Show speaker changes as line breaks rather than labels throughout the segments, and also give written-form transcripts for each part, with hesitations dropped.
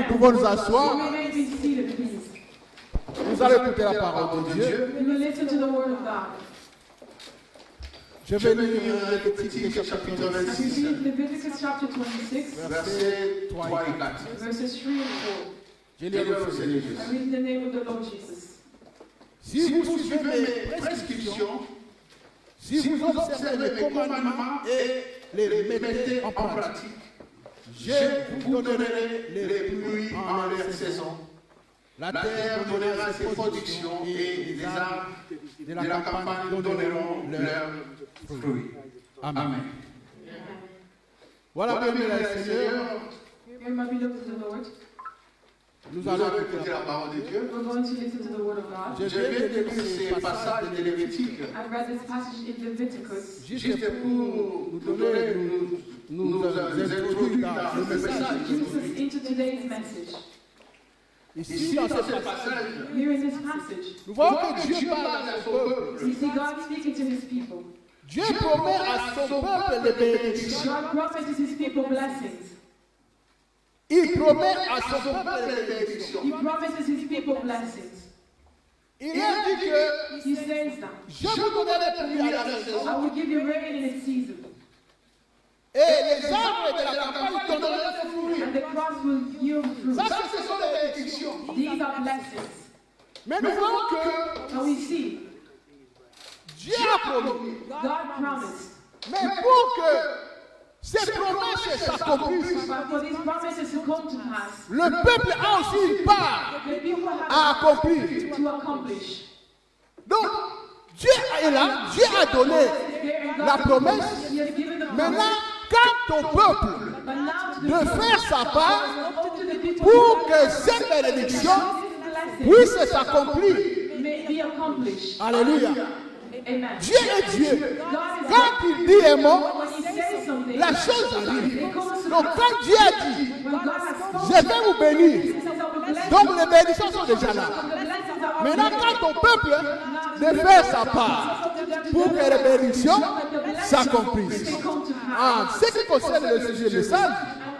Nous pouvons nous asseoir.
You may be seated, please.
Nous allons écouter la parole de Dieu.
We will listen to the word of God.
Je vais lire Lévitique chapitre
I
26,
read Leviticus chapter 26,
versets 3 et 4.
verses 3 and 4.
Je lis le Seigneur Jésus.
I read in the name of the Lord Jesus.
Si vous suivez mes prescriptions, si vous observez mes commandements et les mettez en pratique, je vous donnerai les pluies en leur saison. La terre donnera ses productions et les arbres de la campagne donneront leurs fruits. Amen. Voilà, bien le Seigneur.
Here, my beloved of the Lord,
Nous allons écouter la parole de Dieu.
we're going to listen to the word of God.
Je viens de lire ces passages de Lévitique
I've read this passage in Leviticus
juste pour nous donner, nous introduire dans le message.
Jesus us into today's message.
Ici, dans ce passage,
Here in this passage,
nous voyons que Dieu parle à son peuple.
we see God speaking to his people.
Dieu promet à son peuple des bénédictions.
God promises his people blessings.
Il promet à son peuple des bénédictions.
He promises his people blessings.
Il a dit que
He says that.
je vous donnerai pluie à la saison.
I will give you rain in its season,
Et les arbres de la campagne donneront leurs fruits.
and the crops will yield fruit.
Ça, ce sont les bénédictions.
These are blessings.
Mais nous voyons que
And we see
Dieu a promis.
God promised.
Mais pour que ces promesses s'accomplissent,
But for these promises to come to pass,
le peuple a aussi une part
the people
à
have
accomplir.
to accomplish.
Donc, Dieu est là, Dieu a donné la promesse.
He has given the
Maintenant,
promise.
quand au peuple
But now to the
de faire sa part
up to the people
pour que cette bénédiction
this
puisse s'accomplir.
blessing may be accomplished.
Alléluia.
Amen.
Dieu est Dieu.
God is
Quand il dit un mot,
when he says something,
la chose arrive.
it comes to
Donc
pass.
quand Dieu a dit,
When God has
je
spoken,
vais vous bénir,
he says, I will bless
donc
you.
les bénédictions sont déjà là.
The blessings are
Maintenant,
already
quand au peuple de faire sa part pour que les bénédictions s'accomplissent.
they come to
En
pass.
ce qui concerne le sujet message,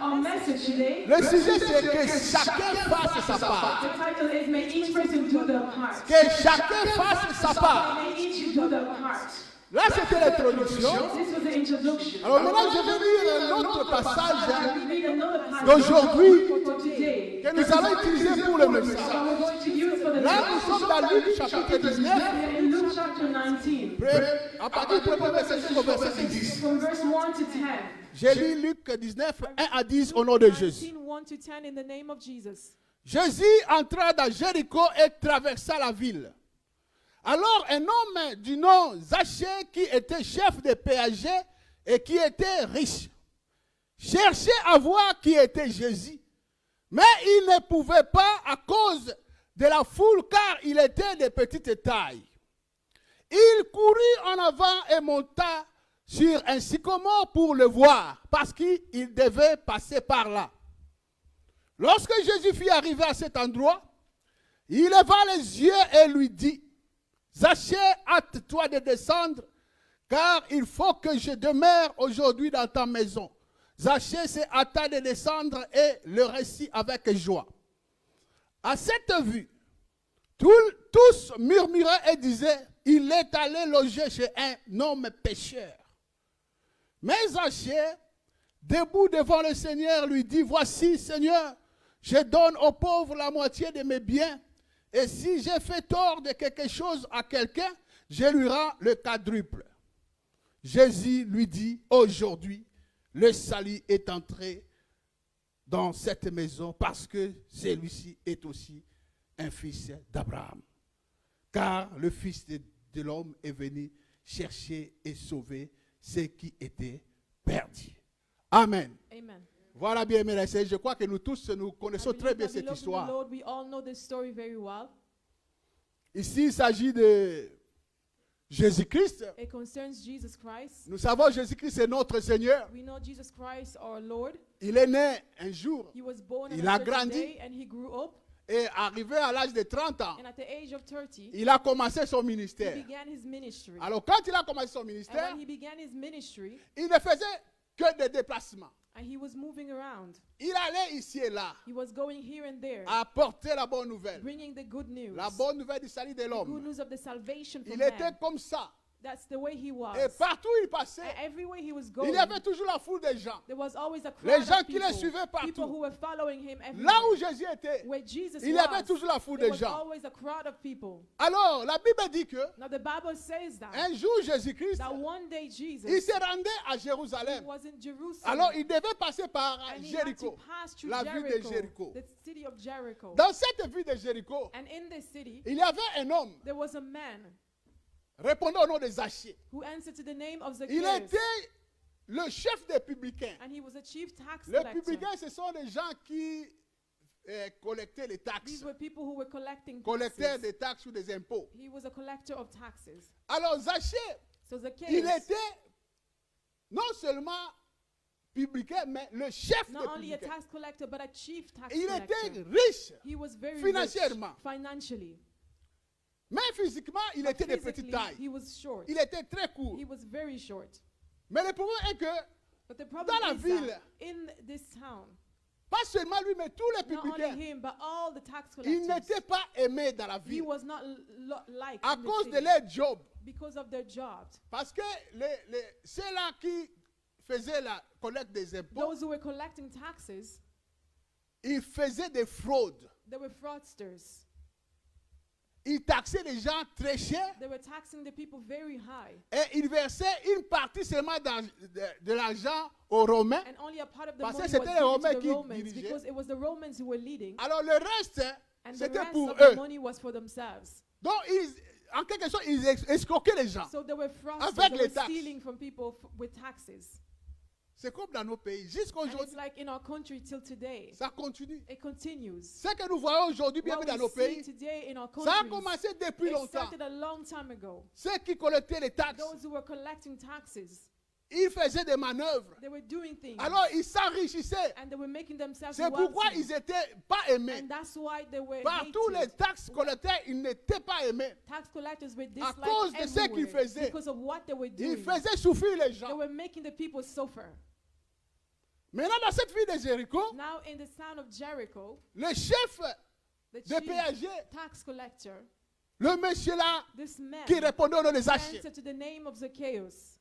And our message today,
le sujet c'est que chacun fasse sa part.
the title is May each person do their part.
Que chacun fasse sa part.
May each do their part.
Là, c'était l'introduction.
This was the introduction.
Alors maintenant, je vais lire un autre passage
We read another passage
d'aujourd'hui
for today.
que nous allons utiliser pour le message.
That we're going to use for the
Là, nous
message.
sommes dans Luc chapitre 19,
We're in Luke chapter 19,
à partir du premier verset jusqu'au verset 10.
from verse 1 to 10.
J'ai lu Luc 19, 1 à 10 au nom de Jésus.
1 to 10 in the name of Jesus.
Jésus entra dans Jéricho et traversa la ville. Alors un homme du nom Zachée, qui était chef de péager et qui était riche, cherchait à voir qui était Jésus. Mais il ne pouvait pas à cause de la foule, car il était de petite taille. Il courut en avant et monta sur un sycomore pour le voir, parce qu'il devait passer par là. Lorsque Jésus fut arrivé à cet endroit, il leva les yeux et lui dit, Zachée, hâte-toi de descendre, car il faut que je demeure aujourd'hui dans ta maison. Zachée s'est hâta de descendre et le récit avec joie. À cette vue, tous murmuraient et disaient, il est allé loger chez un homme pécheur. Mais Zachée, debout devant le Seigneur, lui dit, voici, Seigneur, je donne aux pauvres la moitié de mes biens. Et si j'ai fait tort de quelque chose à quelqu'un, je lui rends le quadruple. Jésus lui dit, aujourd'hui, le salut est entré dans cette maison parce que celui-ci est aussi un fils d'Abraham. Car le Fils de l'homme est venu chercher et sauver ceux qui étaient perdus. Amen.
Amen.
Voilà bien, mes frères. Je crois que nous tous, nous connaissons
I
très
believe
bien
that,
cette
beloved in the
histoire.
Lord, we all know this story very well.
Ici, il s'agit de Jésus-Christ.
It concerns Jesus Christ.
Nous savons Jésus-Christ est notre Seigneur.
We know Jesus Christ, our Lord.
Il est né un jour
He was born on
Il
a
a
certain
grandi.
day and he grew up.
et arrivé à l'âge de 30 ans,
And at the age of 30,
il a commencé son
he
ministère.
began his ministry.
Alors quand il a commencé son
And
ministère,
when he began his ministry,
il ne faisait que des déplacements.
And he was moving around.
Il allait ici et là,
He was going here and there,
apporter la bonne nouvelle.
bringing the good news.
La bonne nouvelle du salut de
The good
l'homme.
news of the salvation for
Il était
man.
comme ça.
That's the way he was.
Et partout où il passait,
And everywhere he was
il
going,
y avait toujours la foule des gens.
there was always a
Les
crowd
gens
of
qui le
people.
suivaient partout.
People who were following him
Là
everywhere.
où Jésus était,
Where Jesus
il y avait
was,
toujours la foule
there
des
was
gens.
always a crowd of people.
Alors, la Bible dit que
Now the Bible says that,
un jour, Jésus-Christ,
that one day
il
Jesus,
se rendait à
he
Jérusalem.
was in Jerusalem.
Alors, il devait passer par
And he had to
Jéricho,
pass through
la ville de
Jericho,
Jéricho.
the city of Jericho.
Dans cette ville de Jéricho,
And in this city,
il y avait un homme
there was a man
répondant au nom de Zachée.
who answered to the name of
Il
Zacchaeus.
était le chef des publicains.
And he was a chief tax
Les
collector.
publicains, ce sont les gens qui collectaient les taxes,
These were people who were collecting
collecteurs
taxes.
des taxes ou des impôts.
He was a collector of taxes.
Alors Zachée,
So
il
Zacchaeus,
était non seulement publicain, mais le chef des
not only a
publicains.
tax collector, but a chief tax
Il était
collector.
riche,
He was very
financièrement.
rich financially.
mais physiquement, il
But
était de petite
physically,
taille.
he was short.
Il était très court.
He was very short.
Mais le problème est que,
But the problem
Dans la
is
ville,
that in this town,
pas seulement lui, mais tous les
not only
publicains,
him, but all the tax
ils
collectors,
n'étaient pas aimés dans la
he
ville
was not liked
à
in the
cause de
city
leur job.
because of their jobs.
Parce que ceux-là qui faisaient la collecte des impôts,
Those who were collecting taxes,
ils faisaient des fraudes.
they were fraudsters.
Ils taxaient les gens très cher
They were taxing the people very high.
et ils versaient une partie seulement de l'argent aux Romains.
And only a part of the
Parce que
money
c'était les
was
Romains
given to
qui
the Romans
dirigeaient.
because it was the Romans who were leading.
Alors le reste,
And the
c'était
rest
pour
of the
eux.
money was for themselves.
Donc, en quelque sorte, ils escroquaient les gens.
So they were fraudsters.
Avec
They
les
were
taxes.
stealing from people with taxes.
C'est comme dans nos pays. Jusqu'à
And it's
aujourd'hui,
like in our country till today.
ça continue.
It continues.
Ce que nous voyons aujourd'hui, bien
What
dans
we
nos
see
pays,
today in our
ça a
countries,
commencé depuis
it
longtemps.
started a long time ago.
Ceux qui collectaient les taxes,
Those who were collecting taxes,
ils faisaient des manœuvres.
they were doing things.
Alors, ils s'enrichissaient.
And they were making themselves
C'est pourquoi
wealthy.
ils n'étaient pas aimés.
And that's why they were
Partout, les
hated.
taxes collecteurs, ils n'étaient pas aimés.
Tax collectors were
À cause
disliked
de ce qu'ils
everywhere
faisaient.
because of what they were
Ils
doing.
faisaient souffrir les
They
gens.
were making the people suffer.
Maintenant, dans cette ville de Jéricho,
Now in the town of Jericho,
le chef
the
de
chief
péager,
tax collector,
le monsieur là,
this man,
qui répondait au nom des Zachée,
answered to the name of Zacchaeus,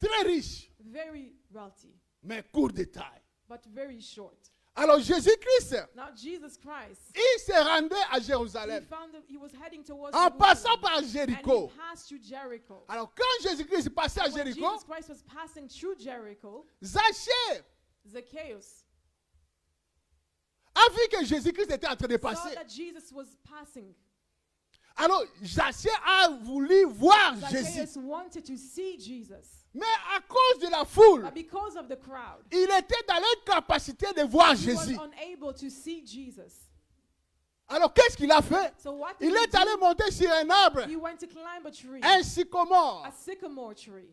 très riche,
very wealthy,
mais court de taille.
but very short.
Alors Jésus-Christ,
Now Jesus Christ,
il se rendait à
he
Jérusalem
found that he was heading towards
en passant
Jerusalem,
par
and he
Jéricho.
passed through Jericho.
Alors quand Jésus-Christ passait à
And when
Jéricho,
Jesus Christ was passing through Jericho,
Zachée
Zacchaeus
a vu que Jésus-Christ était en train de
saw
passer.
that Jesus was passing.
Alors Zachée a voulu voir Jésus.
Zacchaeus wanted to see Jesus,
Mais à cause de la foule,
but because of the crowd,
il était dans l'incapacité de voir
he was
Jésus.
unable to see Jesus.
Alors qu'est-ce qu'il a fait?
So what did
Il
he
est allé
do?
monter sur un arbre,
He went to climb a tree,
un sycomore,
a sycamore tree,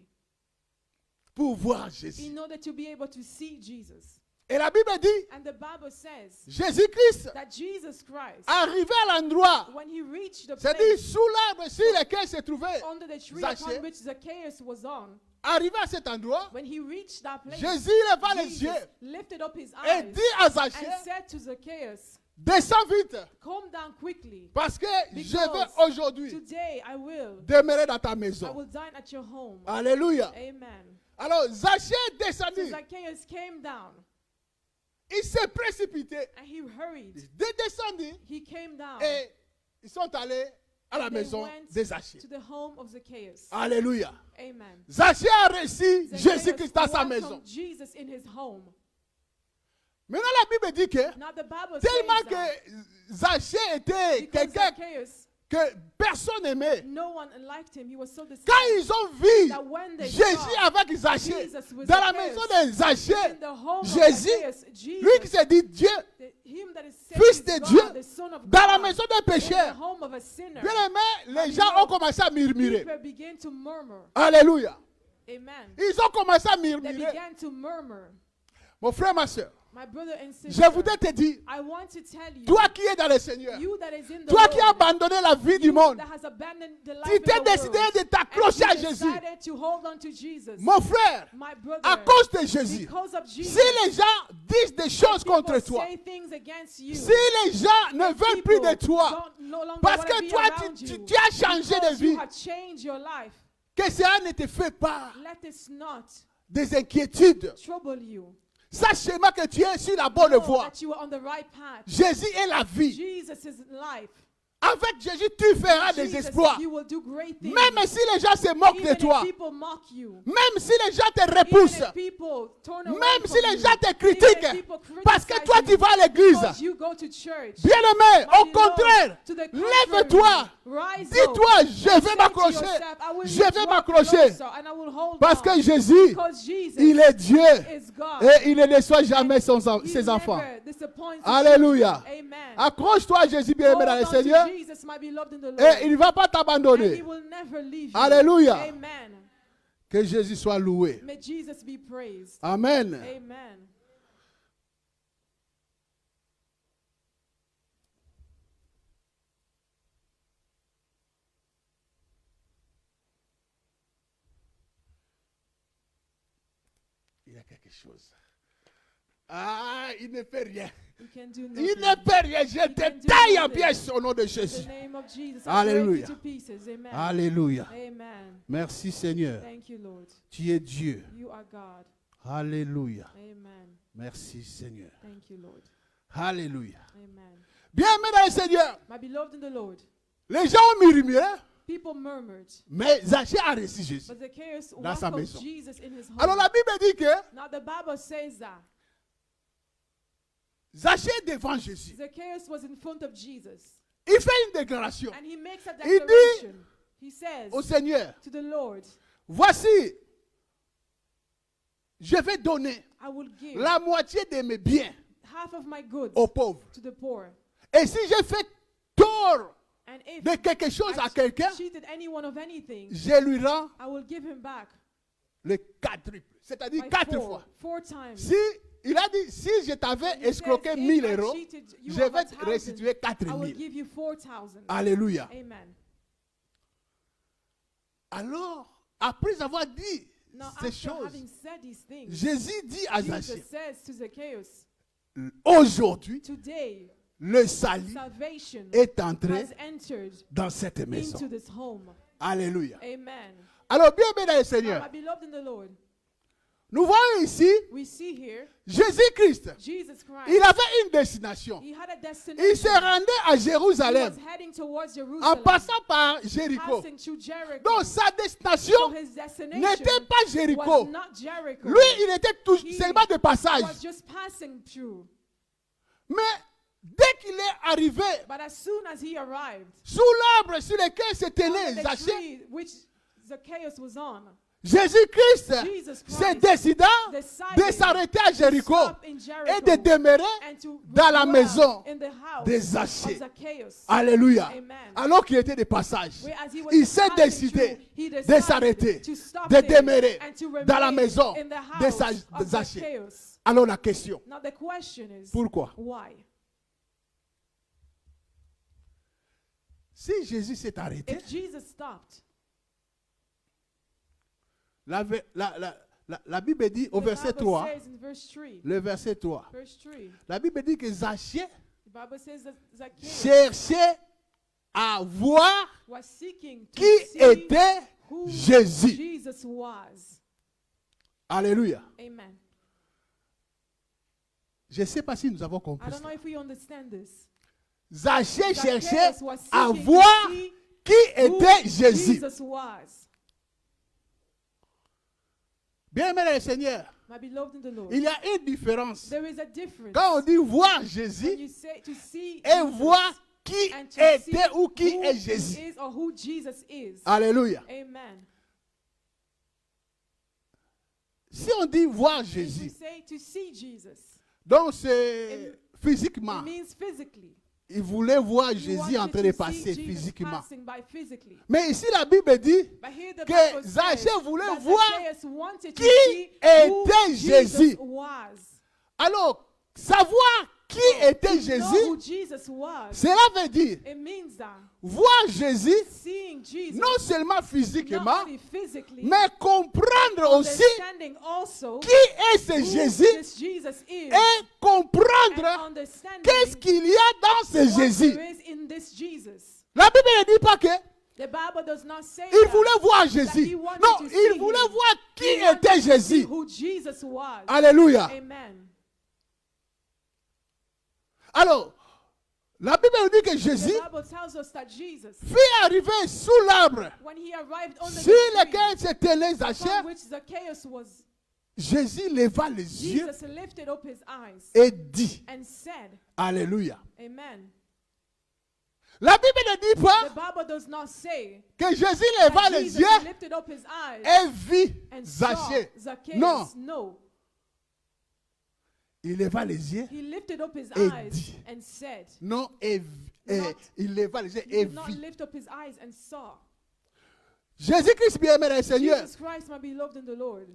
pour voir
in
Jésus.
order to be able to see Jesus.
Et la Bible dit,
And the Bible says
Jésus-Christ,
that Jesus Christ,
arrivé à l'endroit,
when he reached the
c'est-à-dire
place
sous l'arbre sur lequel se trouvait
under the tree
Zacchaeus,
upon which Zacchaeus was on,
arrivé à cet endroit,
when he reached that place,
Jésus leva les
Jesus
yeux
lifted up his
et
eyes
dit à
and
Zachée,
said to Zacchaeus,
descends vite,
come down quickly,
parce que je
Because
vais aujourd'hui
today I will
demeurer dans ta
I
maison.
will dine at your home.
Alléluia.
Amen.
Alors Zachée
So
descendit,
Zacchaeus came down
il s'est précipité,
and he hurried.
il descendit
He came down.
et ils sont allés à la
They
maison
went
de Zachée.
to the home of Zacchaeus.
Alléluia.
Amen.
Zachée a reçu Jésus-Christ dans sa
welcomed
maison.
Jesus in his home.
Maintenant la Bible dit que
Now the Bible
tellement
says that
que Zachée était
because
quelqu'un
Zacchaeus,
que personne n'aimait.
no one liked him. He was so
Quand
despised.
ils ont vu
That when they
Jésus
saw
avec Zachée
Jesus with
dans la
Zacchaeus,
maison de Zachée,
in the home of
Jésus,
Zacchaeus,
lui qui
Jesus,
s'est dit Dieu,
him that is
Fils
saved
de
is
Dieu,
God, the Son of
dans la
God,
maison d'un
in the
pécheur.
home of a sinner,
Bien aimé, les gens ont commencé à murmurer.
people began to murmur.
Alléluia.
Amen.
Ils ont commencé à
They
murmurer.
began to murmur.
Mon frère, ma soeur,
my brother and sister,
je voudrais te dire,
I want to tell you,
toi qui es dans le Seigneur,
you that is in the
toi qui as
Lord,
abandonné la vie du
you
monde,
that has abandoned the
tu
life
t'es
in the
décidé
world,
de t'accrocher à
and you
Jésus.
decided to hold on to Jesus.
Mon frère,
My brother,
à cause de Jésus,
because of Jesus,
si les gens disent des choses
people
contre toi,
say things against you,
si les gens ne veulent plus de toi,
don't no longer
parce
wanna
que
be
toi,
around
tu
you,
as changé de
because
vie,
you have changed your life,
que cela ne te fait pas
let this not
des inquiétudes.
trouble you.
Sache seulement que tu es sur la bonne
Know
voie.
that you are on the right path.
Jésus est la vie.
Jesus is life.
Avec Jésus, tu feras des
Jesus,
exploits.
you will do great things.
Même si les gens se moquent
Even
de toi,
if people mock you,
même si les gens te
even
repoussent,
if people turn away
même si
from
les
you,
gens te
even if
critiquent,
people
parce que
criticize
toi
you,
tu vas à l'église.
because you go to church.
Bien-aimé,
My
au
beloved,
contraire,
to the
lève-toi.
contrary, rise
Dis-toi,
up.
je vais
Say to
m'accrocher.
yourself, I will
Je vais
draw
m'accrocher.
closer and I will hold
Parce
on.
que Jésus,
Because Jesus
il est Dieu.
is God.
Et il ne déçoit jamais
He
ses enfants.
never disappoints his
Alléluia.
children. Amen.
Accroche-toi à Jésus, bien-aimé, dans le
Hold on to
Seigneur.
Jesus, my beloved in the Lord.
Et il ne va pas
And he
t'abandonner.
will never leave you.
Alléluia.
Amen.
Que Jésus soit loué.
May Jesus be praised.
Amen.
Amen.
Il y a quelque chose. Ah, il ne fait rien.
You can do
Il
nothing.
ne fait rien. Je
can
te
do
taille en
nothing.
pièces au nom de
In
Jésus.
the name of Jesus, I
Alléluia.
break you to pieces. Amen.
Alléluia.
Amen.
Merci Seigneur.
Thank you, Lord.
Tu es Dieu.
You are God.
Alléluia.
Amen.
Merci Seigneur.
Thank you, Lord.
Alléluia.
Amen.
Bien-aimé dans le Seigneur.
My beloved in the Lord,
Les gens ont murmuré,
people murmured,
mais Zachée a reçu Jésus.
but Zacchaeus
Dans sa
welcomed
maison.
Jesus in his home.
Alors la Bible dit que
Now the Bible says that
Zachée est devant Jésus.
Zacchaeus was in front of Jesus,
Il fait une déclaration
and he makes a
Il dit
declaration. He says
au Seigneur,
to the Lord,
voici, je vais donner
I will give
la moitié de mes biens
half of my goods
aux pauvres.
to the poor.
Et si j'ai fait tort
And if
de quelque chose à
I
quelqu'un,
cheated anyone of anything,
je lui rends
I will give him back
le quadruple. C'est-à-dire
by
4 fois.
four times.
Si, il a dit, si je t'avais
He says,
escroqué
if
1000
I
euros,
cheated you
je
of
vais te
1,000,
restituer
I will
4000.
give you 4,000.
Alléluia.
Amen.
Alors, après avoir dit
Now,
ces
after
choses,
having said these things,
Jésus dit à
Jesus
Zachée,
says to Zacchaeus,
aujourd'hui,
today,
le salut
salvation
est entré
has entered
dans cette maison.
into this home.
Alléluia.
Amen.
Alors, bien aimé dans le
Now,
Seigneur,
my beloved in the Lord,
nous voyons ici
we see here
Jésus-Christ.
Jesus Christ.
Il avait une destination.
He had a
Il
destination.
se rendait à
He
Jérusalem
was heading towards
en
Jerusalem,
passant par Jéricho.
passing through Jericho.
Donc, sa
So
destination
his destination
n'était pas Jéricho.
was not Jericho.
Lui, il était tout,
He
seulement de passage.
was just passing through.
Mais dès qu'il est arrivé
But as soon as he arrived,
sous l'arbre sur lequel se tenait
under the
Zachée,
tree which Zacchaeus was on,
Jésus-Christ
Jesus
se
Christ
décida
decided
de s'arrêter à
to
Jéricho
stop in
et
Jericho
de demeurer
and to
dans la
dwell
maison
in the house
de
of
Zachée.
Zacchaeus.
Alléluia.
Amen.
Alors qu'il était de passage,
Whereas he was
il s'est
passing
décidé
through, he
de
decided
s'arrêter,
to stop
de
there
demeurer
and to remain
dans la maison
in the
de
house of
Zachée.
Zacchaeus.
Alors la question,
Now the question is,
pourquoi?
why?
Si Jésus s'est arrêté,
If Jesus stopped,
la Bible dit au
the
verset
Bible
3,
says in verse 3,
le verset 3,
verse 3,
la Bible dit que Zachée
the Bible says that Zacchaeus
cherchait à voir
was seeking to
qui
see
était
who
Jésus.
Jesus was.
Alléluia.
Amen.
Je ne sais pas si nous avons
I
compris
don't know
ça.
if we understand this.
Zachée cherchait
Zacchaeus was
à
seeking
voir
to see
qui
who
était Jésus.
Jesus was.
Bien aimé le Seigneur,
My beloved in the Lord,
il y a une différence.
there is a difference
Quand on dit voir
when
Jésus
you say to see
et
Jesus
voir qui
and to see
était ou qui
who
est
he
Jésus.
is or who Jesus is.
Alléluia.
Amen.
Si on dit voir
If we
Jésus,
say to see Jesus,
donc c'est physiquement.
it means physically.
Il voulait voir
You
Jésus
wanted
en train
to
de
see
passer
Jesus
physiquement.
passing by physically.
Mais ici la Bible dit
But here the
que
Bible
Zachée
says
voulait
that
voir
Zacchaeus wanted to
qui
see who
était Jésus.
Jesus was.
Alors, savoir qui était
To know who
Jésus,
Jesus was,
cela veut dire
it means that
voir Jésus
seeing Jesus,
non seulement
not
physiquement,
only physically,
mais comprendre aussi
understanding also
qui est ce
who
Jésus
this Jesus is,
et
and
comprendre
understanding
qu'est-ce qu'il y a dans ce
what
Jésus.
there is in this Jesus.
La Bible ne dit pas que
The Bible does not say
il
that.
voulait voir
he
Jésus.
wanted
Non,
to see
il voulait
him.
voir qui
He wanted
était
to see
Jésus.
who Jesus was.
Alléluia.
Amen.
Alors, la Bible nous dit que Jésus
The Bible tells us that Jesus,
fut arrivé sous l'arbre
when he arrived under
sur
the tree
lequel s'étaient les
upon
Zachées.
which Zacchaeus was,
Jésus leva les yeux
Jesus lifted up his eyes
et dit,
and said,
Alléluia.
Amen.
La Bible ne dit
The
pas
Bible does not say
que Jésus leva
that
les
Jesus
yeux
lifted up his eyes
et vit
and saw
Zachée.
Zacchaeus.
Non,
No.
il leva les yeux.
He lifted up his
Et
eyes
dit.
and said,
Non,
Not-
il leva les yeux
he
et
did not
vit.
lift up his eyes and saw.
Jésus-Christ, bien-aimé dans le Seigneur,
Jesus Christ, my beloved in the Lord,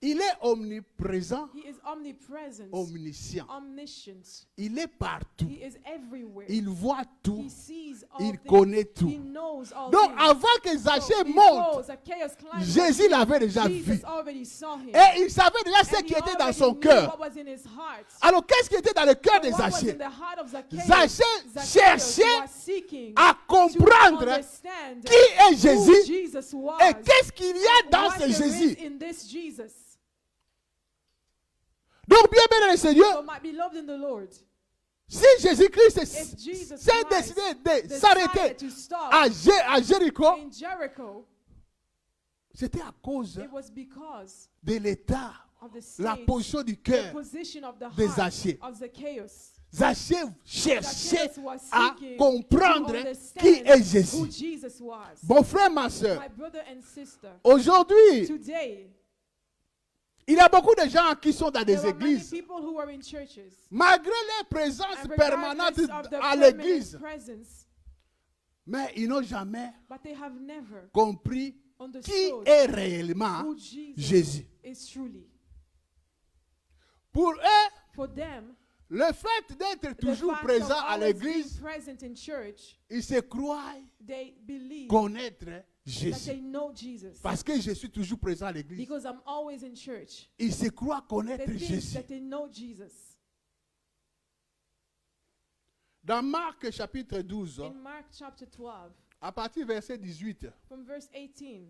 il est omniprésent,
he is omnipresent,
omniscient.
omniscient.
Il est partout.
He is everywhere.
Il voit tout.
He sees all
Il
things.
connaît tout.
He knows all
Donc,
things.
avant que
So,
Zachée
before
monte,
Zacchaeus climbed
Jésus l'avait déjà
Jesus
vu.
already saw him.
Et il savait déjà ce
And
qui
he
était dans
already
son
knew
cœur.
what was in his heart.
Alors, qu'est-ce qui était dans le cœur
So
de
what was
Zachée?
in the heart of Zacchaeus?
Zachée
Zacchaeus
cherchait
was seeking
à
to
comprendre
understand
qui est
who
Jésus
Jesus was.
et qu'est-ce qu'il y a dans
What
ce
there is
Jésus.
in this Jesus.
Donc, bien dans le Seigneur,
So my beloved in the Lord,
si Jésus-Christ
if Jesus
s'est
Christ
décidé de
decided
s'arrêter
to stop
à Jéricho,
in Jericho,
c'était à cause
it was because
de l'état,
of the
la
state,
position du
the
cœur.
position of the
de
heart
Zachée.
of Zacchaeus.
Zachée cherchait
Zacchaeus was
à
seeking
comprendre
to
qui est
understand who
Jésus.
Jesus was.
Mon frère, ma soeur,
My brother and sister,
aujourd'hui,
today,
il y a beaucoup de gens qui sont dans
there
des
are many
églises.
people who are in churches.
Malgré leur présence
And
permanente
regardless of their
à
permanent
l'église,
presence,
mais ils n'ont jamais
but they have never
compris qui
understood
est réellement
who Jesus
Jésus.
is truly.
Pour eux,
For them,
le fait d'être
the
toujours
fact
présent
of
à
always being
l'église,
present in church,
ils se croient
they believe
connaître
that
Jésus.
they know Jesus.
Parce que je suis toujours présent à l'église.
Because I'm always in church.
Ils se croient
They
connaître
think
Jésus.
that they know Jesus.
Dans Marc chapitre 12,
In Mark chapter 12,
à partir du verset 18,
from verse 18,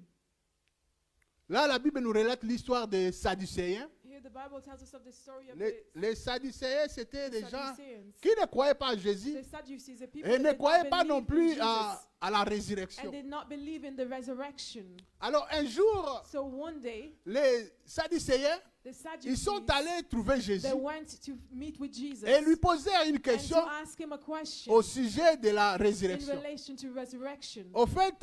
là la Bible nous relate l'histoire des Sadducéens.
here the Bible tells us of the story of
Les Sadducéens, c'était
the
des gens
Sadduceans.
qui ne croyaient pas à Jésus
The Sadducees, the people
et
that
ne
did
croyaient
not
pas non
believe in
plus à
Jesus
la résurrection.
and did not believe in the resurrection.
Alors un jour,
So one day,
les Sadducéens,
the
ils sont
Sadducees,
allés trouver Jésus
they went to meet with Jesus
et lui posaient une
and
question
to ask him a question
au sujet de la
in
résurrection.
relation to resurrection.
Au fait,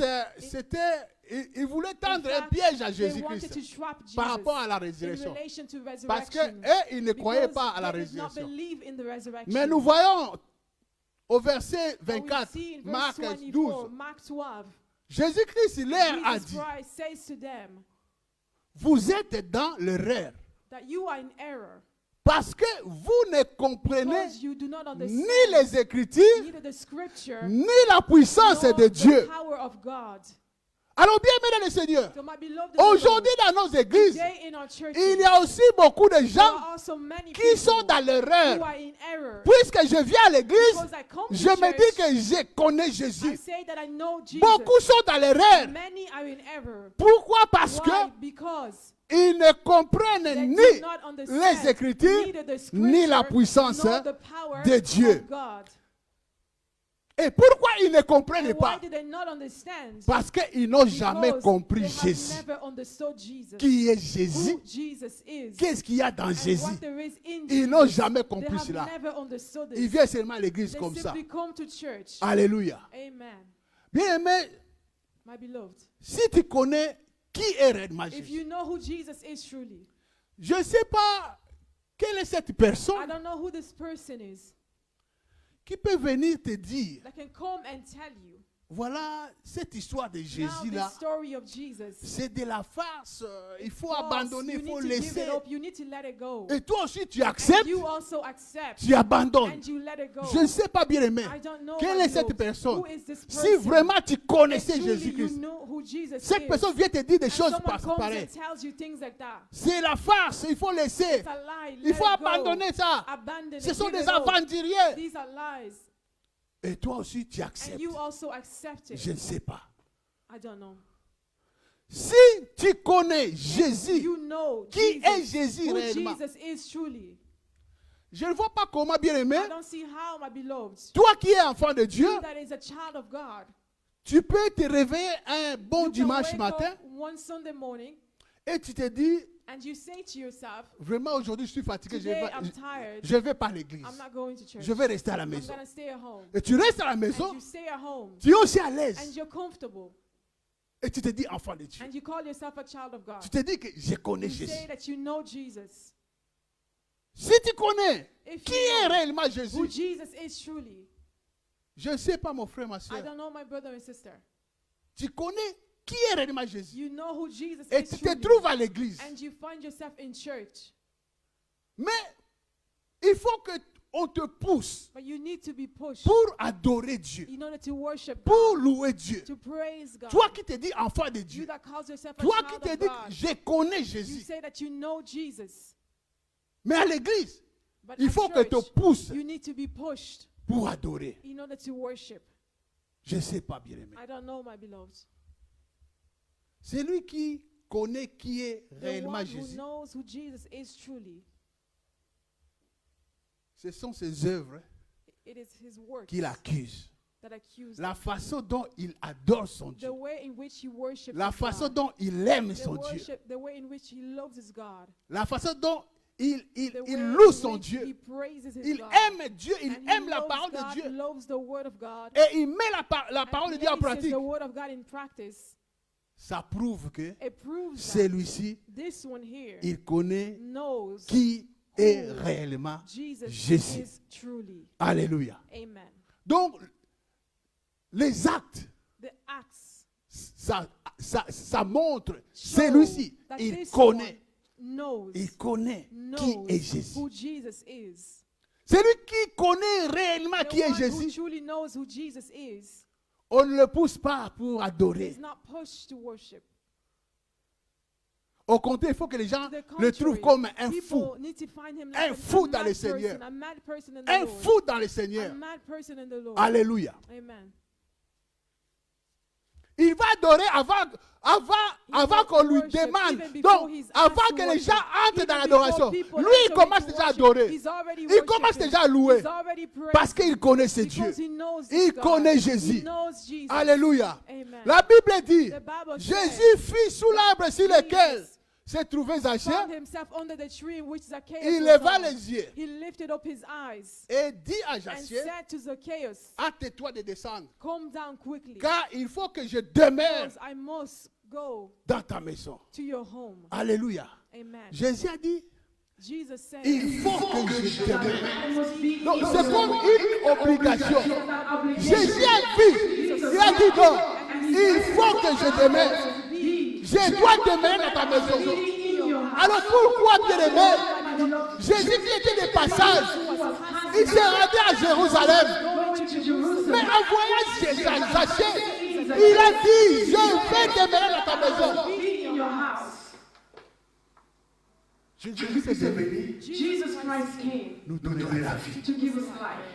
ils voulaient
In
tendre un
fact,
piège à
they wanted
Jésus-Christ
to trap Jesus
par rapport à la
in
résurrection.
relation to
Parce que
resurrection.
eux, ils ne croyaient
Because
pas à la
they did not
résurrection.
believe in the resurrection.
Mais nous voyons au verset
But we
24,
see in verse
Marc
24,
12,
Mark 12,
Jésus-Christ leur a
Jesus
dit,
Christ says to them
vous êtes dans l'erreur
that you are in error
parce que vous ne comprenez
because you do not
ni
understand
les Écritures,
neither the scripture
ni la puissance
nor
de
the
Dieu.
power of God.
Alors bien aimé dans le Seigneur,
So my beloved in the Lord,
aujourd'hui dans nos églises,
today in our churches,
il y a aussi beaucoup de
there
gens
are also many
qui
people
sont dans
who
l'erreur.
are in error.
Puisque je viens à l'église,
Because I come to
je me dis
church,
que je connais
I
Jésus.
say that I know Jesus.
Beaucoup sont dans l'erreur.
Many are in error.
Pourquoi? Parce
Why?
que
Because
ils ne comprennent
they
ni
do not understand
les Écritures,
neither the
ni la
scripture,
puissance
nor the power
de Dieu.
of God.
Et pourquoi ils ne comprennent
And why
pas?
do they not understand?
Parce qu'ils n'ont jamais
Because
compris
they have
Jésus.
never understood Jesus.
Qui est Jésus?
Who Jesus is.
Qu'est-ce qu'il y a dans
And
Jésus?
what there is in
Ils n'ont
Jesus.
jamais
They
compris
have
cela.
never understood
Ils
this.
viennent seulement à l'église
They
comme ça.
simply come to church.
Alléluia.
Amen.
Bien aimé,
My beloved,
si tu connais qui est réellement
if
Jésus,
you know who Jesus is truly,
je ne sais pas quelle est cette
I
personne
don't know who this person is
qui peut venir te dire,
that can come and tell you,
Voilà, cette histoire de
Now
Jésus
the
là,
story of Jesus.
c'est de la farce. Il faut
False.
abandonner,
You
il
need
faut
to give
laisser.
it up. You need to let it go.
Et toi aussi, tu
And
acceptes,
you also accept.
tu abandonnes.
And you let it go.
Je ne sais pas bien aimé.
I don't know
Quelle
my
est cette
beloved.
personne?
Who is this
Si
person?
vraiment tu
If
connaissais
truly you
Jésus-Christ,
know who Jesus
cette
is,
personne vient te dire des
and
choses
someone comes
pareilles.
and tells you things like that.
C'est la farce, il faut laisser.
It's a lie.
Il
Let
faut
it go.
abandonner ça.
Abandon it.
Ce sont
Give
des
it up.
aventuriers.
These are lies.
Et toi aussi, tu
And
acceptes.
you also accept it.
Je ne sais pas.
I don't know.
Si tu connais Jésus,
You know
qui
Jesus,
est Jésus
who
réellement?
Jesus is truly.
Je ne vois pas comment, bien aimé,
I don't see how, my beloved,
toi qui es enfant de Dieu,
you that is a child of God,
tu peux te réveiller un bon
you can
dimanche
wake
matin
up one Sunday morning
et tu te dis,
and you say to yourself,
vraiment aujourd'hui je suis fatigué,
today I'm tired,
je vais pas à l'église.
I'm not going to church.
Je vais rester à la
I'm
maison.
going to stay at home.
Et tu restes à la
And
maison,
you stay at home.
tu es aussi à
And
l'aise.
you're comfortable.
Et tu te dis enfant de Dieu.
And you call yourself a child of God.
Tu te dis que je connais
You say
Jésus.
that you know Jesus.
Si tu connais
If
qui
you
est
know
réellement
who
Jésus,
Jesus is truly,
je ne sais pas mon frère, ma
I
soeur.
don't know my brother and sister.
Tu connais qui est réellement Jésus.
You know who Jesus
Et
is
tu te
truly.
trouves à l'église.
And you find yourself in church.
Mais il faut que on te pousse
But you need to be pushed
pour adorer Dieu,
in order to worship
pour
God,
louer Dieu.
to praise God.
Toi qui te dis enfant de
You
Dieu,
that calls yourself a
toi qui
child
te
of
dis
God,
je connais
you
Jésus.
say that you know Jesus.
Mais à l'église,
But
il
at
faut que te
church,
pousse
you need to be pushed
pour adorer.
in order to worship.
Je ne sais pas bien aimé.
I don't know, my beloved.
C'est lui qui connaît qui est
The
réellement
one who
Jésus.
knows who Jesus is truly,
Ce sont ses œuvres
it is his works
qui l'accusent.
that accuse
La
him.
façon dont il adore son
The
Dieu.
way in which he worships
La
his
façon
God.
dont il aime
The
son Dieu.
worship, the way in which he loves his God.
La façon dont il
The way
loue
in
son
which
Dieu.
he praises his
Il
God.
aime Dieu, il
And he
aime la
loves
parole de
God,
Dieu.
loves the word of God.
Et il met la
and
parole de Dieu en
places
pratique.
the word of God in practice.
Ça prouve que
It proves that
celui-ci,
this one here
il connaît
knows
qui est
who
réellement
Jesus
Jésus.
is truly.
Alléluia.
Amen.
Donc, les actes,
The acts
ça montre,
show
celui-ci,
that
il
this
connaît
one knows,
qui est Jésus.
who Jesus is.
Celui qui connaît réellement
The
qui est
one who
Jésus,
truly knows who Jesus is
on ne le pousse pas pour adorer.
is not pushed to worship.
Au contraire, il faut que les gens
To the
le
contrary,
trouvent comme un
people
fou.
need to find him
Un
like
fou
a
dans
mad
le
person,
Seigneur.
a mad person in the
Un
Lord.
fou dans le
A
Seigneur.
mad person in the Lord.
Alléluia.
Amen.
Il va adorer avant qu'on lui
worship
demande.
even before
Donc,
he's
avant
asked
que
to
les gens
worship.
entrent dans
Even
l'adoration,
before people
lui, il
enter
commence
into
déjà à
worship,
adorer.
he's already
Il commence
worshiping.
déjà à louer.
He's already praising.
Parce qu'il connaît ce Dieu.
Because he knows this
Il
God.
connaît Jésus.
He knows Jesus.
Alléluia.
Amen.
La Bible dit,
The Bible
Jésus fut sous l'arbre sur lequel
Jesus
s'est trouvé Zachée.
found himself under the tree in which Zacchaeus
Il
was
leva
on.
les yeux
He lifted up his eyes
et dit à
and
Zachée,
said to Zacchaeus,
hâte-toi de descendre,
come down quickly,
car il faut que je demeure
because I must go
dans ta maison.
to your home.
Alléluia.
Amen.
Jésus a dit,
Jesus said,
il faut que je demeure.
I must be
Donc
in
c'est
your
comme
home.
une obligation.
That obligation.
Jésus a vu, il a dit non, il faut que je demeure.
Be
Je dois demeurer dans ta maison.
in your house.
Alors pourquoi bien aimé, Jésus qui était de passage, il s'est rendu à Jérusalem.
Going to Jerusalem.
Mais en voyant Zachée, il a dit, je vais demeurer dans ta maison.
Be in your house.
Jésus s'est venu
Jesus Christ came
nous donner la vie.
to give us life.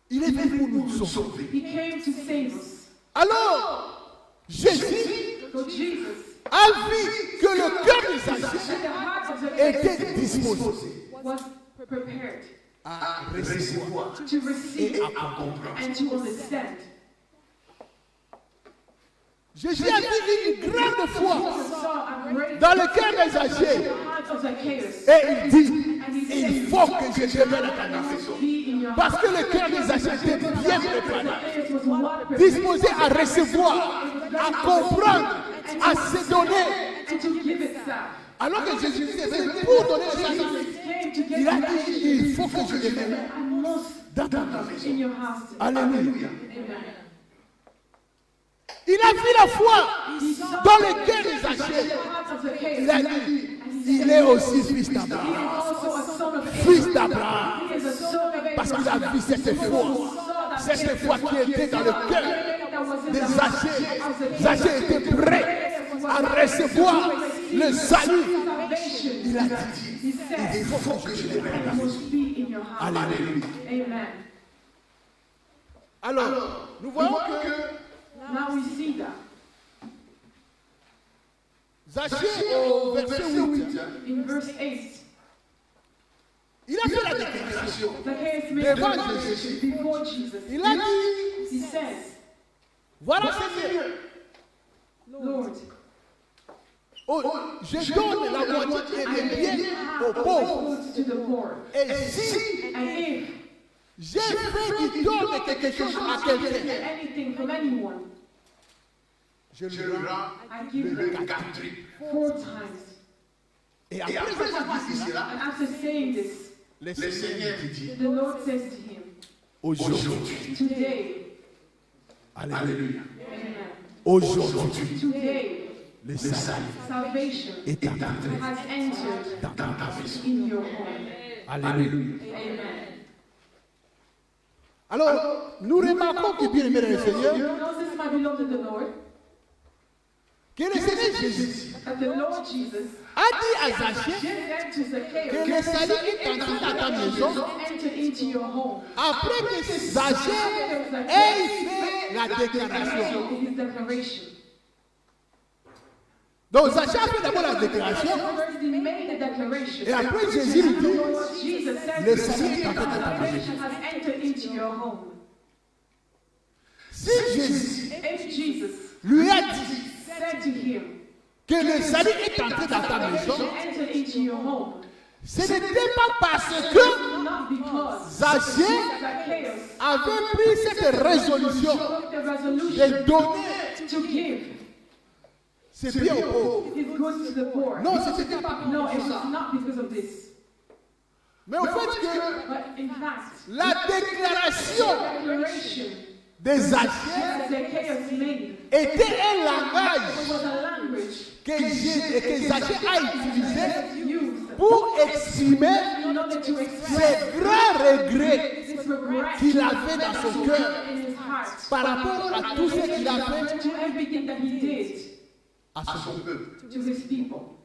Il est venu pour nous sauver.
He came to save us.
Alors, Jésus
So Jesus,
a vu que le cœur de Zachée
the heart of the
était disposé
was prepared
à recevoir
to receive
et à comprendre.
and to understand.
Jésus a vu une grande foi
Jesus saw a great
dans le cœur de Zachée
heart of Zacchaeus.
et il dit,
And he
il
said,
faut que je demeure dans ta maison.
be in your
Parce
house.
que le cœur de Zachée était bien préparé,
Zacchaeus was well prepared
disposé à recevoir, à comprendre, à se donner.
and to give itself.
Alors que Jésus est venu pour donner le salut,
Came to get
il a dit,
salvation.
il faut que je le mette
I must
dans ta maison.
in your house. today.
Alléluia.
Amen.
Il a vu la foi
He saw
dans lequel il
the
s'achète.
heart of Zacchaeus.
Il a dit, il est aussi fils
He
d'Abraham.
is also a son of
Fils
Abraham.
d'Abraham.
He is a son of Abraham.
Parce qu'il a vu cette foi. Cette foi qui était dans le cœur de Zaché. Zaché était prêt à recevoir le salut. Il a dit,
He said,
il faut que je le mette
I
dans
must be in your house.
Alléluia.
Amen.
Alors, nous voyons que
Now we see that.
Zaché, au verset 8,
In verse 8,
il a fait la déclaration.
Zacchaeus made
Devant
a
Jésus.
declaration before Jesus.
Il a dit,
He says,
voilà Seigneur,
Lord,
je donne la moitié des biens aux
I
pauvres.
goes to the poor.
Et si
And if
j'ai fait qu'il donne quelque chose à
I get
quelqu'un,
anything from anyone,
je lui rends.
I give them 4 times.
Et après avoir dit cela,
And after saying this,
le Seigneur dit,
the Lord says to him,
aujourd'hui,
today,
alléluia,
amen,
aujourd'hui,
today,
le salut
salvation
est entré
has entered
dans ta maison.
in your home.
Alléluia.
Amen.
Alors, nous remarquons que bien aimé le Seigneur,
You notice, my beloved in the Lord,
que le Seigneur Jésus
that the Lord Jesus
a dit à Zaché
said to
que
Zacchaeus,
le salut est entré dans ta maison
entered into your home.
après que Zaché ait fait la déclaration.
His declaration.
Donc Zaché a fait d'abord la déclaration
First, he made a declaration.
et après Jésus lui dit,
Jesus said,
le salut est entré dans ta maison.
salvation has entered into your home.
Si Jésus
If Jesus
lui a dit
said to him,
que le salut est entré dans ta maison,
entered into your home,
ce n'était pas parce que
not because
Zaché
Zacchaeus
avait pris cette résolution
took the resolution
de donner
to give
ses biens aux pauvres.
his goods to the poor.
Non, ce n'était pas
No,
pour
it
ça.
was not because of this.
Mais au fait que
But in fact,
la déclaration
declaration
des Zaché
that Zacchaeus made
était un langage
was a language
que Zaché a utilisé
used
pour exprimer
in order to express
ses grands regrets
his regret
qu'il avait dans son cœur
in his heart
par rapport à tout ce qu'il a fait
to everything that he did
à son peuple.
to his people.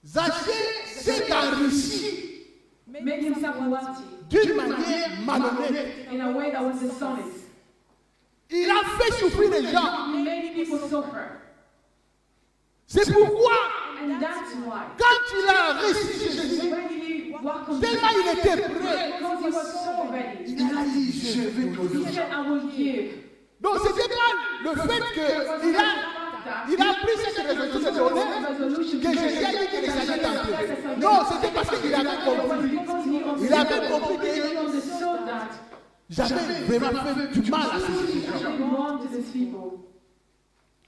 Zaché s'est enrichi
Made himself wealthy
d'une manière malhonnête.
in a way that was dishonest.
Il a fait souffrir les gens.
He made people suffer.
C'est pourquoi,
And that's why
quand il a reçu Jésus,
when he welcomed
tellement il était prêt,
because he was so ready,
il a dit, je vais donner.
he said, I will give.
Donc, ce n'était pas le fait qu'il a pris cette résolution de donner que Jésus a dit qu'il s'agit d'entrer. Non, c'était parce qu'il avait compris. Il avait compris que j'avais vraiment fait du mal à ces gens.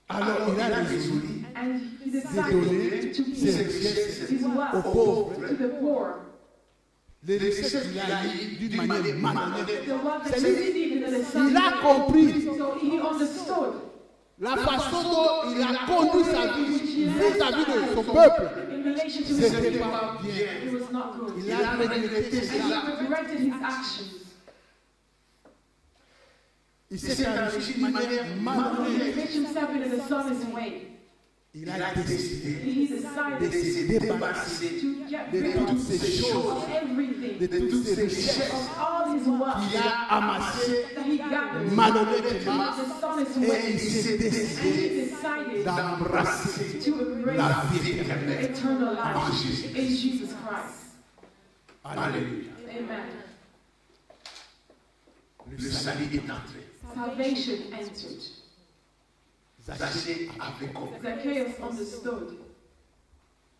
Alors, il a résolu
And he
de
decided
donner
to
ses
give
richesses
his
aux
wealth
pauvres.
to the poor.
Les richesses qu'il a eues d'une manière malhonnête.
The wealth that he
C'est-à-dire,
received in the
il a compris
So he understood
la façon dont il a conduit sa vie vis-à-vis de son peuple.
in relation to
Ce
his
n'était
people.
pas bien.
It was not good.
Il a regretté
And
cela.
he regretted his actions.
Il s'est enrichi d'une manière
He
malhonnête.
made himself in a dishonest way.
Il a décidé
He
de
decided
se débarrasser
to get
de
rid
toutes ces choses,
of everything,
de toutes ces richesses
of all his wealth
qu'il a amassées
that he gathered
malhonnêtement
in a dishonest
et
way.
il s'est
And he
décidé
decided
d'embrasser
to embrace
la vie éternelle.
eternal life in Jesus Christ.
Alléluia.
Amen.
Le salut est entré.
Salvation entered.
Zaché avait compris.
Zacchaeus understood.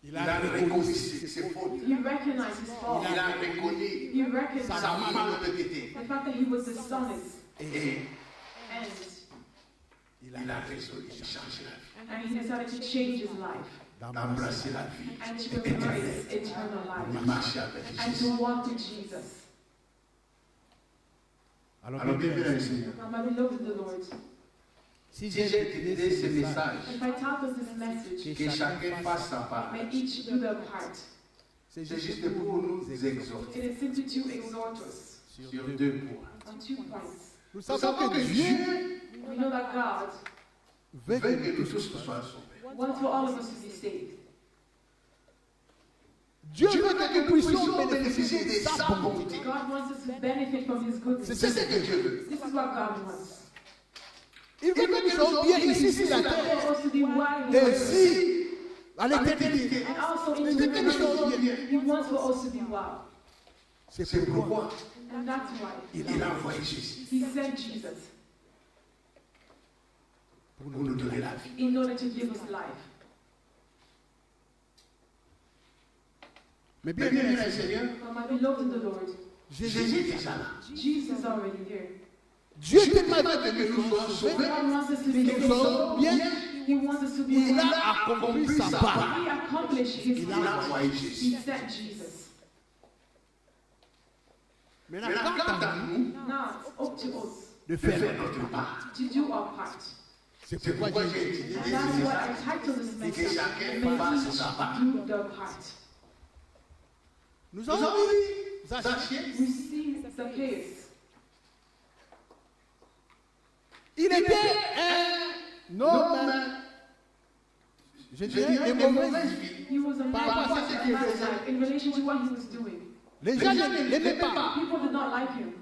Il a reconnu ses fautes.
He recognized his fault.
Il a reconnu
He
sa
recognized
malhonnêteté.
the fact that he was dishonest.
Et
And
il
Il a résolu de changer la vie,
And he decided to change his life
d'embrasser la vie,
and to embrace eternal
de
life
marcher avec
and
Jésus.
to walk with Jesus.
Alors,
Alors, bien le Seigneur,
Now, my beloved in the Lord,
si
si j'ai utilisé ce message,
if I taught us this message,
que chacun fasse sa part,
may each do their part.
c'est
c'est juste pour nous exhorter
It is simply to exhort us
sur 2 points.
on 2 points.
Nous
Nous
savons
savons
que
que
Dieu
Dieu
We know that God
veut
veut
que
que nous tous soyons sauvés.
wants for all of us to be saved.
Dieu
Dieu
veut
veut
que nous puissions bénéficier de sa
sa
bonté.
bonté.
God wants us to benefit from His goodness.
C'est
C'est
ce
ce que Dieu veut.
This is what God wants.
Il veut que nous soyons bien ici sur la
He
terre
wants us to be wise
et ici à l'éternité.
and also in
Il veut que nous soyons
eternity.
bien.
He wants for us to be well.
C'est
C'est
pourquoi
pourquoi
And that's why
il a envoyé Jésus
He sent Jesus
pour nous donner la vie.
in order to give us life.
Mais
Mais
bien
bien
aimé,
aimé Seigneur,
But my beloved in the Lord,
Jésus,
Jésus est déjà là.
Jesus is already here.
Dieu
Dieu
tellement
veut
veut
que nous soyons sauvés.
God wants us to be
que nous soyons
saved.
bien.
He wants us to be
Il
well.
a accompli sa part.
He accomplished His
Il a
part.
envoyé
He
Jésus.
sent Jesus.
Maintenant,
Maintenant,
quant
quant
à
à
nous,
nous,
Now it's up to us
de
de
faire
faire notre part.
to do our part.
C'est
C'est
pourquoi
pourquoi
j'ai
j'ai
dit
And that's what I titled this
et que
message.
chacun
May
fasse sa
each
part.
do their part.
nous
Nous
avons
avons
vu
vu
Zachier.
We see Zacchaeus.
Il était un homme, je dirais,
une
un mauvais.
mauvaise vie.
He was a man
Par rapport à ce
who
qu'il
was
faisait.
bad in relation to what he was doing.
Les gens ne l'aimaient pas
People did not like him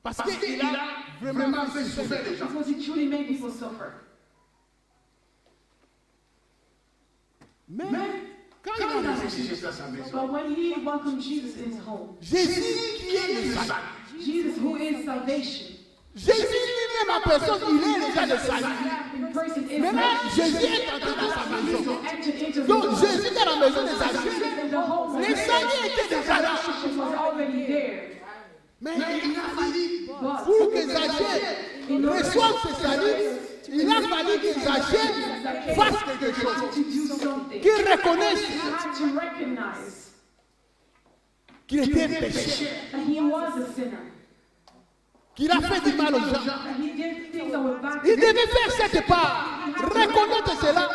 parce
Parce
qu'il
qu'il
a
a
vraiment
vraiment
fait
fait souffrir les gens.
because he truly made people suffer.
Mais quand
Quand
il
il
a
a reçu Jésus à sa maison,
But when he welcomed Jesus in his home,
Jésus qui est le
le
salut.
salut.
Jesus, who is salvation,
Jésus lui-même en personne, il est déjà le salut.
in person is
Maintenant,
salvation.
Jésus est entré dans sa maison.
Entered into
Donc
his home.
Jésus est dans la maison de Zachier.
In the home,
Les saluts étaient déjà là.
salvation was already there.
Mais
Mais il a fallu
But
pour que Zachier reçoive ce salut, il a fallu que Zachier fasse quelque
he
chose.
had to do something.
Qu'il reconnaisse
He had to recognize
qu'il était pécheur,
that he was a sinner.
qu'il a fait du mal aux gens.
That he did things that were bad.
Il devait faire cette part, reconnaître cela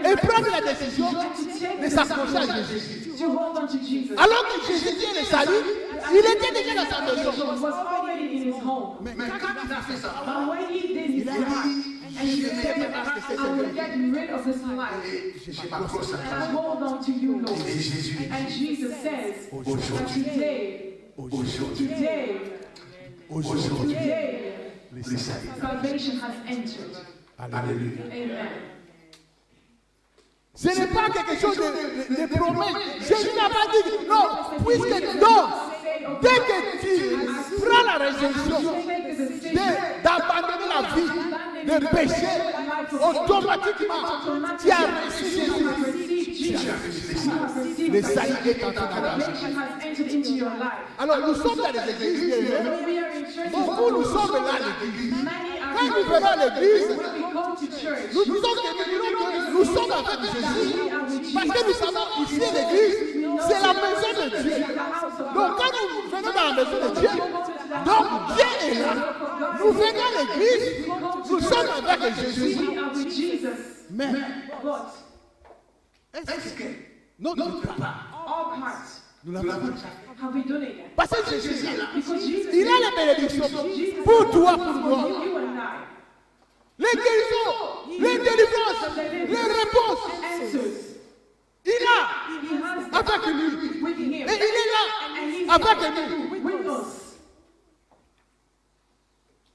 et prendre la décision de s'accrocher à Jésus.
To hold on to Jesus.
Alors que Jésus tient le salut, il était déjà dans sa maison.
Jesus was already in his home.
Mais
Mais quand il a fait ça,
But when he did his
il a
part,
dit,
and he
je
said,
me débarrasse de cette
I will
vie.
get rid of this life,
je m'accroche à
and
toi.
I hold on to you, Lord.
Et Jésus dit,
And Jesus says that
aujourd'hui,
Aujourd'hui,
today,
le salut.
salvation has entered.
Alléluia.
Amen.
ce n'est pas quelque chose de promesse. Jésus n'a pas dit non, puisque non, dès que tu prends la résolution d'abandonner la vie, de pécher, automatiquement, tu as reçu Jésus. Le salut est entré dans ta vie.
Salvation has entered into your life.
Alors nous sommes dans les églises, bien aimés.
When we are in churches,
Beaucoup nous sommes là à l'église.
many are
Quand nous venons à l'église,
when we go to church.
nous disons que nous sommes avec Jésus. Parce que nous savons ici l'église, c'est la maison de Dieu. Donc quand nous venons dans la maison de Dieu, donc Dieu est là. Nous venons à l'église, nous sommes avec Jésus.
We are with Jesus.
Mais
But
est-ce que notre part,
all parts,
nous l'avons fait?
have we done it yet?
Parce que Jésus est là.
Because Jesus
Il a les bénédictions pour toi, pour moi.
for you and I.
Les guérisons, les délivrances, les réponses.
Answers.
Il a
He has them
avec lui.
with him.
Et il est là
And he's
avec nous.
with us.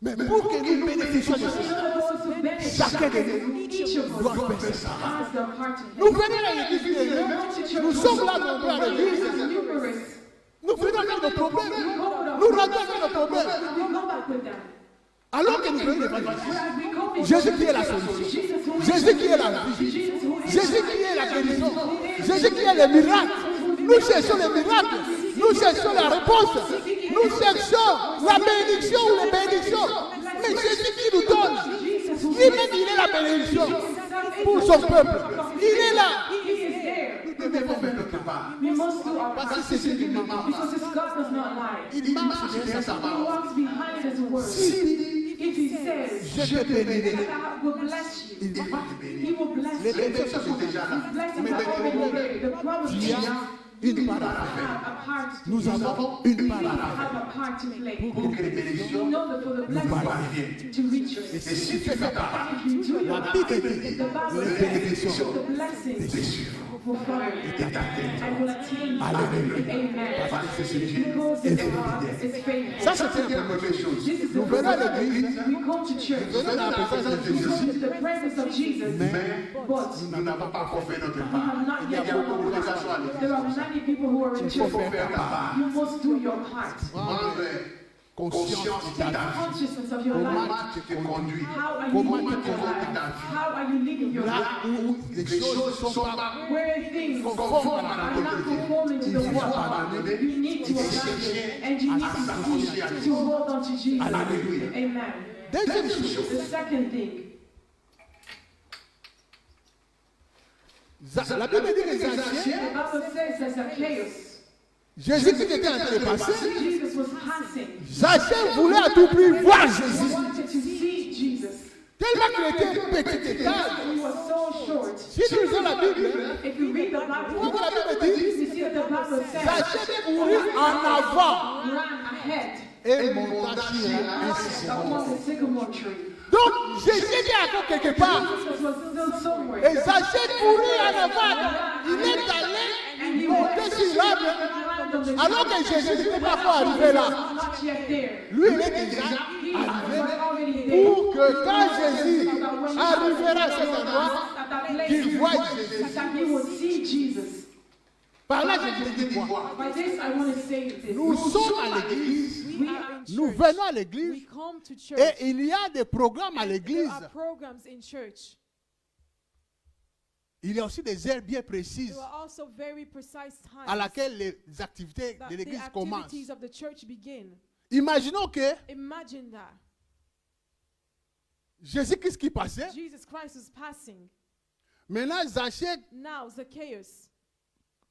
Mais pour que nous bénéficions de
In
cela,
order for us to benefit,
chacun de nous
each of
doit
us
faire ça.
has their part in
Nous
it.
venons à l'église, bien aimés. Nous sommes là nombreux à l'église.
Numerous.
Nous venons avec nos problèmes. Nous rentrons avec nos problèmes.
We go back with them.
Alors que nous venons d'évangéliser.
Whereas we come in
Jésus qui est la solution.
Jesus who is
Jésus qui est la vie.
Jesus who is
Jésus qui est la guérison. Jésus qui est le miracle. Nous cherchons le miracle. Nous cherchons la réponse. Nous cherchons la bénédiction ou les bénédictions. Mais Jésus qui nous donne,
Jesus who
lui-même il est la bénédiction pour son peuple. Il est là.
He is there.
Nous devons faire notre part.
We must do our
Parce
part.
que c'est ce qu'il nous demande.
Because his God does not lie.
Il
Il
marche
marche
derrière
derrière
sa
sa
He
parole.
walks behind his word.
S'il dit,
If he says,
Je te bénirai.
God will bless you,
il va te
he
bénir.
will bless
Les
you.
bénédictions sont déjà là.
His blessings
Mais
are already there. The promise
Tu
is
as une part à faire.
have a part to
Nous
play.
avons une
We
part à
have
faire.
a part to play.
Pour que les
We
bénédictions
know that for the
nous
blessings
parviennent.
to reach
Et
us.
si tu fais ta part,
If you do your
la
part,
Bible
the
dit,
Bible
les
says
bénédictions
the blessings
Te suivre.
will follow you and will attain you.
Alléluia.
Amen.
Parce que c'est Dieu.
Because his God is faithful.
Ça
Ça,
c'était
c'était
la
la
première
première
chose.
chose.
This is the
Nous venons à l'église,
we come to church.
nous venons à la présence de
We
Jésus.
come to the presence of Jesus.
Mais
But
nous n'avons pas encore fait notre
we
part.
have not
Il y a
yet
beaucoup
done
de
our
gens à
part.
l'église.
There are many people who are in
Il
church.
faut faire ta part.
You must do your part.
Prendre conscience de ta vie.
Consciousness of your
Comment
life.
Comment tu te conduis.
How are you
Comment
living
tu
your
conduis
life?
ta vie.
How are you living your
Là
life?
où les
Les
choses
choses
sont
sont
pas
pas
Where things
conformes à la
are not
autorité.
conforming to
Il
the
faut
word,
abandonner
you need to
et
abandon
chercher
and you need
à s'accrocher à
to
lui.
hold on to Jesus.
Alléluia.
Amen.
Deuxième chose,
The second thing,
la Bible dit que
the
Zaché,
Bible says that Zacchaeus,
Jésus-Christ était en train de passer.
Jesus was passing.
Zaché voulait à tout prix voir
He
Jésus.
wanted to see Jesus.
Tellement qu'il était petit étage.
He was so short.
Si nous lisons la Bible,
If you read the Bible,
vous voyez la Bible dit,
you see that the Bible says,
Zaché courut en avant
ran ahead
et monta sur un sycomore.
upon the sycamore tree.
Donc Jésus était encore quelque part.
Jesus was still somewhere.
Et Zaché courut en avant. Il est allé
And he
monter sur l'arbre.
climbed on the
Alors que Jésus n'était pas encore arrivé là.
not yet there.
Lui, il est déjà
He
arrivé
was already there.
pour que quand Jésus arrivera à cet endroit,
At that place,
qu'il voie Jésus.
that he would see Jesus.
Par là, Jésus dit quoi?
By this, I want to say this.
Nous sommes à l'église,
We are in
nous
church.
venons à
We
l'église
come to church.
et il y a des programmes à
There
l'église.
are programs in church.
Il y a aussi des heures bien
There
précises
are also very precise
à
times
laquelle les activités
that
de
the
l'église commencent.
activities of the church begin.
Imaginons que
Imagine that.
Jésus-Christ qui passait,
Jesus Christ is passing.
maintenant Zaché
Now Zacchaeus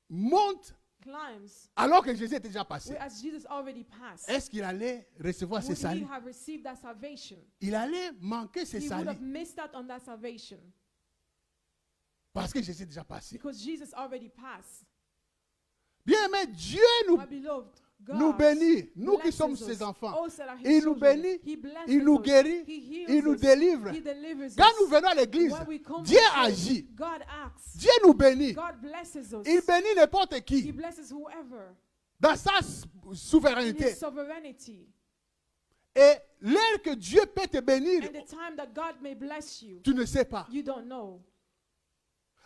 monte
climbs,
alors que Jésus était déjà passé.
whereas Jesus already passed.
Est-ce qu'il allait recevoir ses
Would he
saluts?
have received that salvation?
Il allait manquer ses
He would
saluts
have missed out on that salvation
parce que Jésus est déjà passé.
because Jesus already passed.
Bien aimé, Dieu nous
My beloved, God
nous bénit, nous qui
blesses
sommes
us.
ses enfants.
All that are his
Il nous
children.
bénit,
He blesses
il nous
us.
guérit,
He heals
il nous
us.
délivre.
He delivers
Quand
us.
nous venons à l'église,
When we come
Dieu
to church,
agit.
God acts.
Dieu nous bénit.
God blesses us.
Il bénit n'importe
He
qui
blesses whoever
dans sa
in
souveraineté.
his sovereignty.
Et l'heure que Dieu peut te bénir,
And the time that God may bless you,
tu ne sais pas.
you don't know.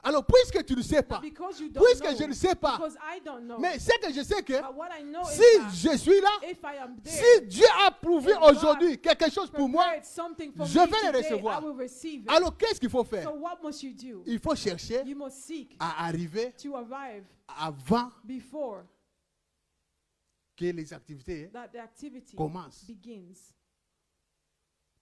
Alors, puisque tu ne sais pas,
Because you don't
puisque
know,
je ne sais pas,
because I don't know.
mais c'est que je sais que
But what I know
si
is that
je suis là,
if I am there,
si Dieu a prouvé
if God
aujourd'hui quelque chose pour moi,
prepared something for
je
me
vais le
today,
recevoir.
I will receive it.
alors qu'est-ce qu'il faut faire?
So what must you do?
Il faut chercher
You must seek
à arriver
to arrive
avant
before
que les activités
that the activity
commencent.
begins.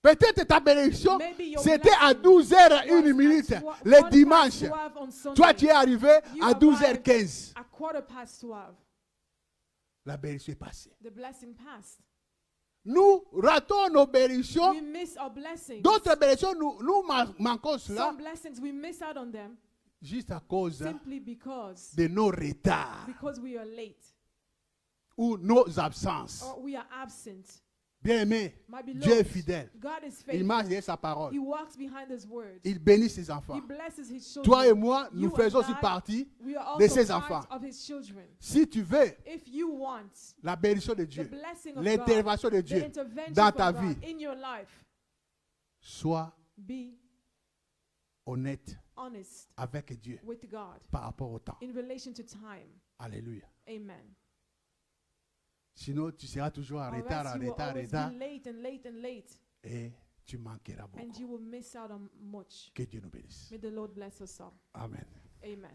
Peut-être ta bénédiction,
Maybe your
c'était à
blessing
12h01
was at
le
1
dimanche.
past 12 on Sunday.
Toi, tu es arrivé
You
à
arrived
12h15.
at 12:15.
La bénédiction est passée.
The blessing passed.
Nous ratons nos bénédictions.
We miss our blessings.
D'autres bénédictions, nous manquons cela
Some blessings we miss out on them
juste à cause
simply because
de nos retards
we are late
ou nos absences.
or we are absent.
Bien aimé,
My beloved,
Dieu est fidèle.
God is
Il
faithful.
marche derrière sa parole.
He walks behind his word.
Il bénit ses enfants.
He blesses his children.
Toi et moi, nous
You and
faisons aussi
I,
partie
we are
de
also
ses
part
enfants.
of his children.
Si tu veux
If you want
la bénédiction de
the
Dieu,
blessing of
l'intervention de
God, the
Dieu
intervention
dans
of
ta
God
vie,
in your life,
sois
be
honnête
honest
avec Dieu
with God
par rapport au temps.
in relation to time.
Alléluia.
Amen.
Sinon, tu seras toujours en
Or
retard,
else
en
you will
retard, en
always
retard,
be late and late and late,
et tu manqueras
and
beaucoup.
you will miss out on much.
Que Dieu nous bénisse.
May the Lord bless us all.
Amen.
Amen.